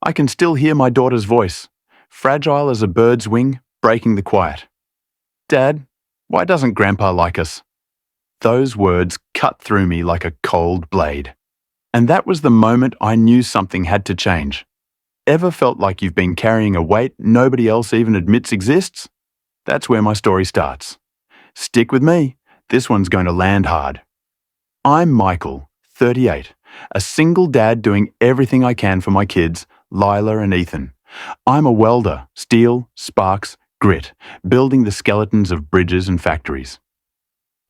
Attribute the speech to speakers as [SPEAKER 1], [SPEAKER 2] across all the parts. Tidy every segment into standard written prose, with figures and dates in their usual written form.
[SPEAKER 1] I can still hear my daughter's voice, fragile as a bird's wing, breaking the quiet. "Dad, why doesn't Grandpa like us?" Those words cut through me like a cold blade. And that was the moment I knew something had to change. Ever felt like you've been carrying a weight nobody else even admits exists? That's where my story starts. Stick with me. This one's going to land hard. I'm Michael, 38, a single dad doing everything I can for my kids, Lila and Ethan. I'm a welder, steel, sparks, grit, building the skeletons of bridges and factories.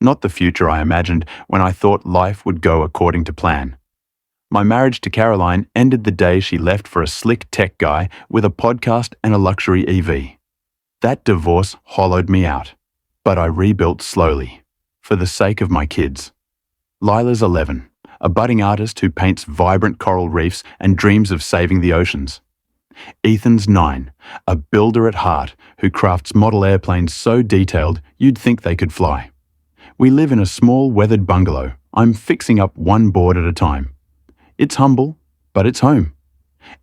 [SPEAKER 1] Not the future I imagined when I thought life would go according to plan. My marriage to Caroline ended the day she left for a slick tech guy with a podcast and a luxury EV. That divorce hollowed me out, but I rebuilt slowly, for the sake of my kids. Lila's 11, a budding artist who paints vibrant coral reefs and dreams of saving the oceans. Ethan's 9, a builder at heart who crafts model airplanes so detailed you'd think they could fly. We live in a small weathered bungalow. I'm fixing up one board at a time. It's humble, but it's home.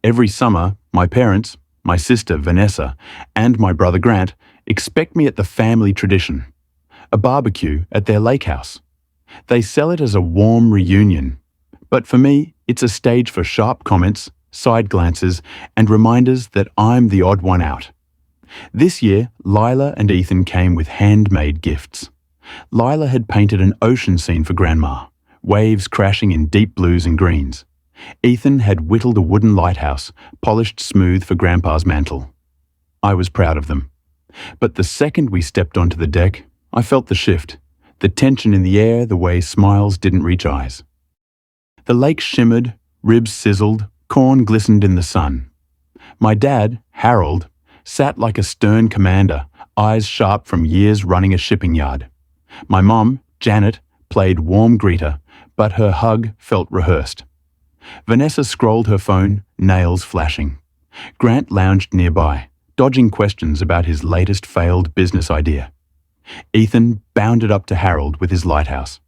[SPEAKER 1] Every summer, my parents, my sister Vanessa, and my brother Grant expect me at the family tradition, a barbecue at their lake house. They sell it as a warm reunion, but for me, it's a stage for sharp comments, side glances, and reminders that I'm the odd one out. This year, Lila and Ethan came with handmade gifts. Lila had painted an ocean scene for Grandma, waves crashing in deep blues and greens. Ethan had whittled a wooden lighthouse, polished smooth for Grandpa's mantle. I was proud of them. But the second we stepped onto the deck, I felt the shift, the tension in the air, the way smiles didn't reach eyes. The lake shimmered, ribs sizzled, corn glistened in the sun. My dad, Harold, sat like a stern commander, eyes sharp from years running a shipping yard. My mom, Janet, played warm greeter, but her hug felt rehearsed. Vanessa scrolled her phone, nails flashing. Grant lounged nearby, dodging questions about his latest failed business idea. Ethan bounded up to Harold with his lighthouse.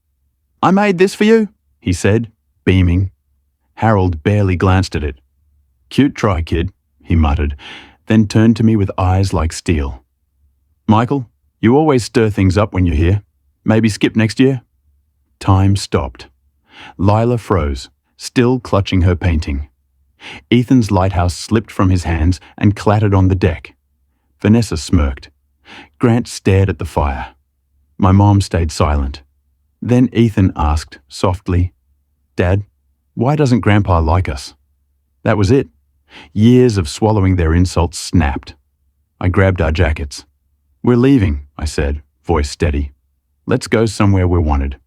[SPEAKER 1] "I made this for you," he said, beaming. Harold barely glanced at it. "Cute try, kid," he muttered, then turned to me with eyes like steel. "Michael, you always stir things up when you're here. Maybe skip next year?" Time stopped. Lila froze, still clutching her painting. Ethan's lighthouse slipped from his hands and clattered on the deck. Vanessa smirked. Grant stared at the fire. My mom stayed silent. Then Ethan asked, softly, "Dad, why doesn't Grandpa like us?" That was it. Years of swallowing their insults snapped. I grabbed our jackets. "We're leaving," I said, voice steady. "Let's go somewhere we're wanted."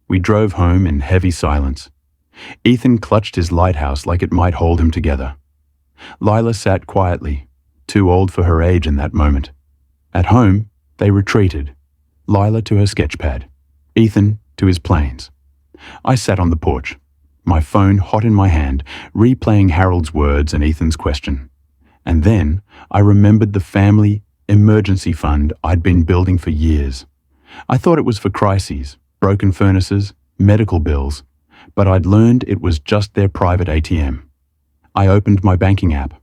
[SPEAKER 1] We drove home in heavy silence. Ethan clutched his lighthouse like it might hold him together. Lila sat quietly, too old for her age in that moment. At home, they retreated, Lila to her sketchpad, Ethan to his planes. I sat on the porch, my phone hot in my hand, replaying Harold's words and Ethan's question. And then I remembered the family emergency fund I'd been building for years. I thought it was for crises, broken furnaces, medical bills, but I'd learned it was just their private ATM. I opened my banking app.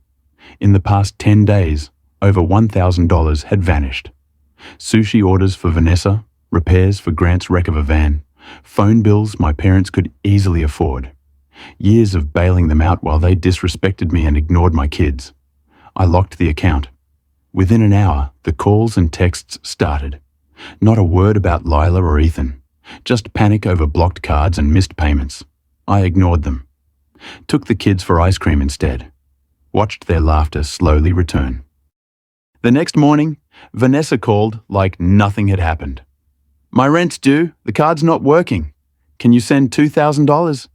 [SPEAKER 1] In the past 10 days, over $1,000 had vanished. Sushi orders for Vanessa, repairs for Grant's wreck of a van, phone bills my parents could easily afford. Years of bailing them out while they disrespected me and ignored my kids. I locked the account. Within an hour, the calls and texts started. Not a word about Lila or Ethan. Just panic over blocked cards and missed payments. I ignored them. Took the kids for ice cream instead. Watched their laughter slowly return. The next morning, Vanessa called like nothing had happened. "My rent's due. The card's not working. Can you send $2,000?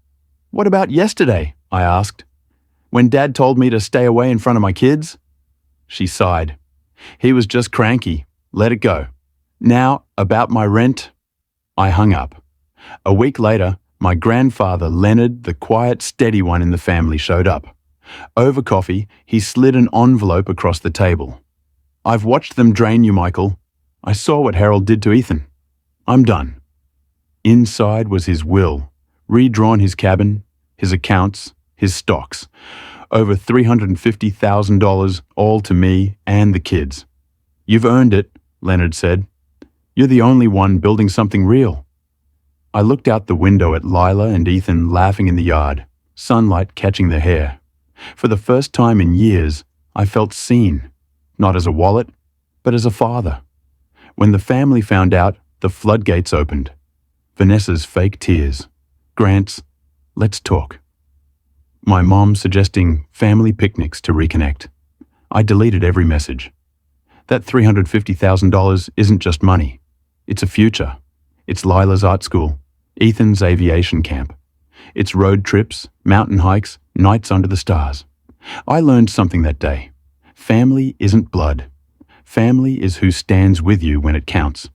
[SPEAKER 1] "What about yesterday?" I asked. "When Dad told me to stay away in front of my kids?" She sighed. "He was just cranky. Let it go. Now, about my rent." I hung up. A week later, my grandfather Leonard, the quiet, steady one in the family, showed up. Over coffee, he slid an envelope across the table. "I've watched them drain you, Michael. I saw what Harold did to Ethan. I'm done." Inside was his will, redrawn his cabin, his accounts, his stocks. Over $350,000, all to me and the kids. You've earned it, Leonard said. You're the only one building something real. I looked out the window at Lila and Ethan laughing in the yard, sunlight catching their hair. For the first time in years, I felt seen, not as a wallet, but as a father. When the family found out, the floodgates opened. Vanessa's fake tears. Grant's, let's talk. My mom suggesting family picnics to reconnect. I deleted every message. That $350,000 isn't just money. It's a future. It's Lila's art school, Ethan's aviation camp. It's road trips, mountain hikes, nights under the stars. I learned something that day. Family isn't blood. Family is who stands with you when it counts.